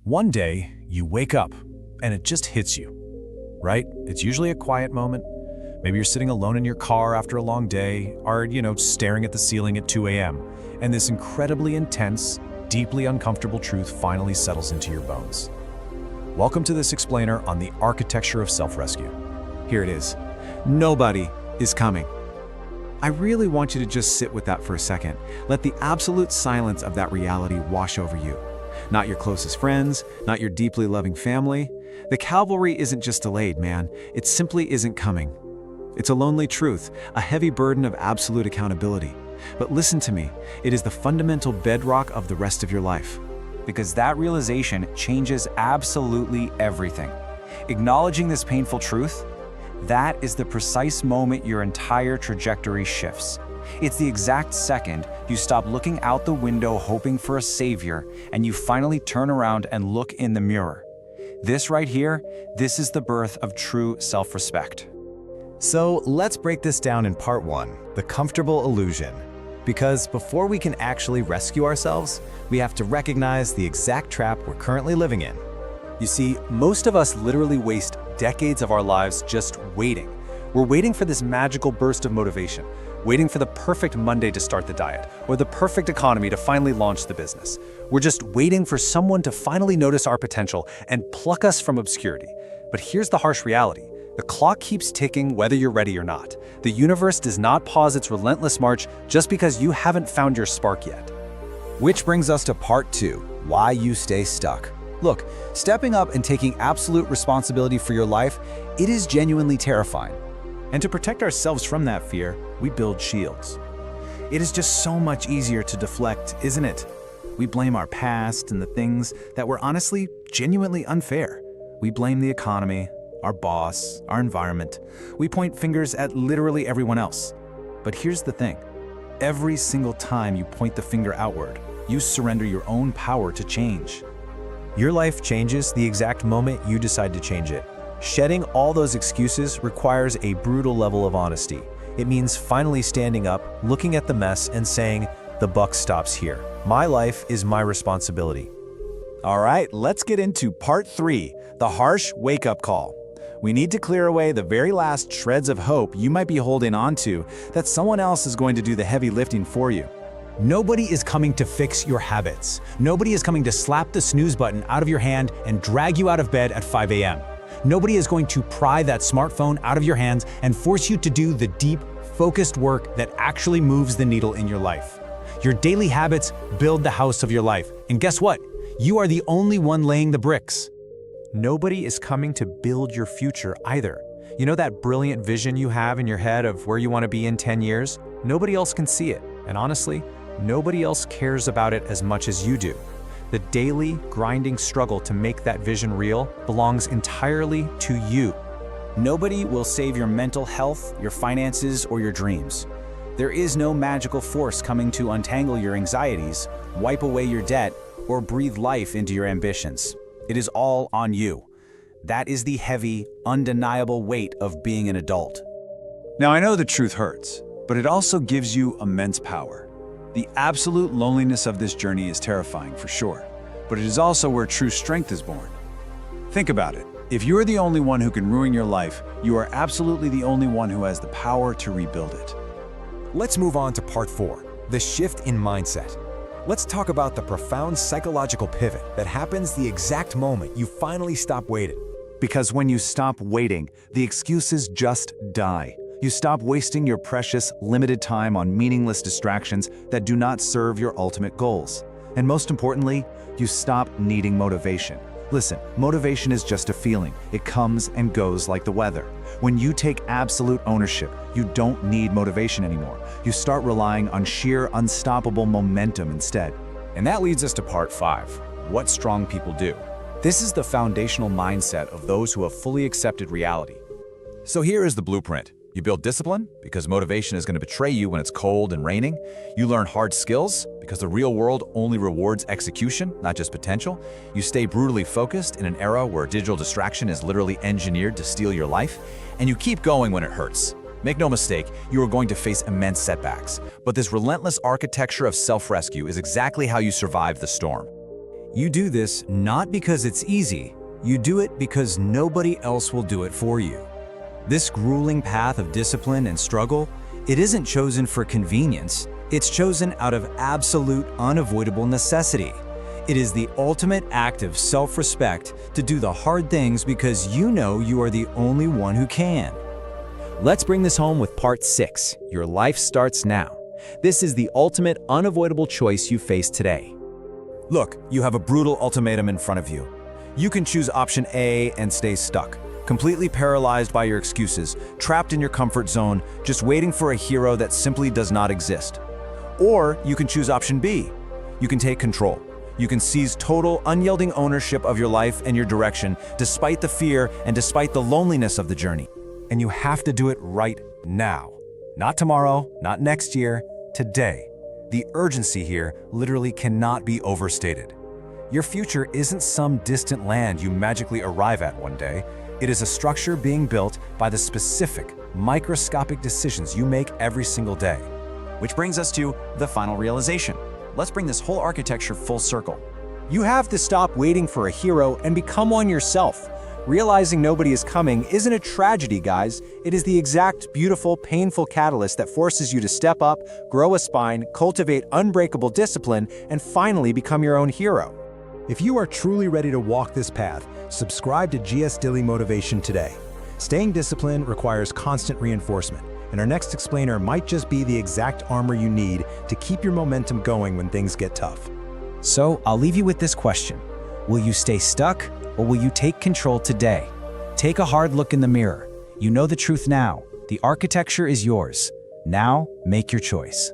One day, you wake up, and it just hits you, right? It's usually a quiet moment. Maybe you're sitting alone in your car after a long day, or, staring at the ceiling at 2 a.m., and this incredibly intense, deeply uncomfortable truth finally settles into your bones. Welcome to this explainer on the architecture of self-rescue. Here it is. Nobody is coming. I really want you to just sit with that for a second. Let the absolute silence of that reality wash over you. Not your closest friends, not your deeply loving family. The cavalry isn't just delayed, man. It simply isn't coming. It's a lonely truth, a heavy burden of absolute accountability. But listen to me, it is the fundamental bedrock of the rest of your life. Because that realization changes absolutely everything. Acknowledging this painful truth, that is the precise moment your entire trajectory shifts. It's the exact second you stop looking out the window hoping for a savior and you finally turn around and look in the mirror. This right here, this is the birth of true self-respect. So let's break this down in part one, the comfortable illusion. Because before we can actually rescue ourselves, we have to recognize the exact trap we're currently living in. You see, most of us literally waste decades of our lives just waiting. We're waiting for this magical burst of motivation, waiting for the perfect Monday to start the diet, or the perfect economy to finally launch the business. We're just waiting for someone to finally notice our potential and pluck us from obscurity. But here's the harsh reality. The clock keeps ticking whether you're ready or not. The universe does not pause its relentless march just because you haven't found your spark yet. Which brings us to part two, why you stay stuck. Look, stepping up and taking absolute responsibility for your life, it is genuinely terrifying. And to protect ourselves from that fear, we build shields. It is just so much easier to deflect, isn't it? We blame our past and the things that were honestly, genuinely unfair. We blame the economy, our boss, our environment. We point fingers at literally everyone else. But here's the thing. Every single time you point the finger outward, you surrender your own power to change. Your life changes the exact moment you decide to change it. Shedding all those excuses requires a brutal level of honesty. It means finally standing up, looking at the mess, and saying, the buck stops here. My life is my responsibility. All right, let's get into part three, the harsh wake-up call. We need to clear away the very last shreds of hope you might be holding onto that someone else is going to do the heavy lifting for you. Nobody is coming to fix your habits. Nobody is coming to slap the snooze button out of your hand and drag you out of bed at 5 a.m. Nobody is going to pry that smartphone out of your hands and force you to do the deep, focused work that actually moves the needle in your life. Your daily habits build the house of your life. And guess what? You are the only one laying the bricks. Nobody is coming to build your future either. You know that brilliant vision you have in your head of where you want to be in 10 years? Nobody else can see it. And honestly, nobody else cares about it as much as you do. The daily, grinding struggle to make that vision real belongs entirely to you. Nobody will save your mental health, your finances, or your dreams. There is no magical force coming to untangle your anxieties, wipe away your debt, or breathe life into your ambitions. It is all on you. That is the heavy, undeniable weight of being an adult. Now, I know the truth hurts, but it also gives you immense power. The absolute loneliness of this journey is terrifying for sure, but it is also where true strength is born. Think about it. If you are the only one who can ruin your life, you are absolutely the only one who has the power to rebuild it. Let's move on to part four, the shift in mindset. Let's talk about the profound psychological pivot that happens the exact moment you finally stop waiting. Because when you stop waiting, the excuses just die. You stop wasting your precious, limited time on meaningless distractions that do not serve your ultimate goals. And most importantly, you stop needing motivation. Listen, motivation is just a feeling. It comes and goes like the weather. When you take absolute ownership, you don't need motivation anymore. You start relying on sheer, unstoppable momentum instead. And that leads us to part five, what strong people do. This is the foundational mindset of those who have fully accepted reality. So here is the blueprint. You build discipline because motivation is going to betray you when it's cold and raining. You learn hard skills because the real world only rewards execution, not just potential. You stay brutally focused in an era where digital distraction is literally engineered to steal your life. And you keep going when it hurts. Make no mistake, you are going to face immense setbacks. But this relentless architecture of self-rescue is exactly how you survive the storm. You do this not because it's easy, you do it because nobody else will do it for you. This grueling path of discipline and struggle, it isn't chosen for convenience, it's chosen out of absolute, unavoidable necessity. It is the ultimate act of self-respect to do the hard things because you know you are the only one who can. Let's bring this home with part 6. Your life starts now. This is the ultimate, unavoidable choice you face today. Look, you have a brutal ultimatum in front of you. You can choose option A and stay stuck, completely paralyzed by your excuses, trapped in your comfort zone, just waiting for a hero that simply does not exist. Or you can choose option B. You can take control. You can seize total, unyielding ownership of your life and your direction, despite the fear and despite the loneliness of the journey. And you have to do it right now. Not tomorrow, not next year, today. The urgency here literally cannot be overstated. Your future isn't some distant land you magically arrive at one day. It is a structure being built by the specific, microscopic decisions you make every single day. Which brings us to the final realization. Let's bring this whole architecture full circle. You have to stop waiting for a hero and become one yourself. Realizing nobody is coming isn't a tragedy, guys. It is the exact, beautiful, painful catalyst that forces you to step up, grow a spine, cultivate unbreakable discipline, and finally become your own hero. If you are truly ready to walk this path, subscribe to GS Daily Motivation today. Staying disciplined requires constant reinforcement, and our next explainer might just be the exact armor you need to keep your momentum going when things get tough. So, I'll leave you with this question. Will you stay stuck, or will you take control today? Take a hard look in the mirror. You know the truth now. The architecture is yours. Now, make your choice.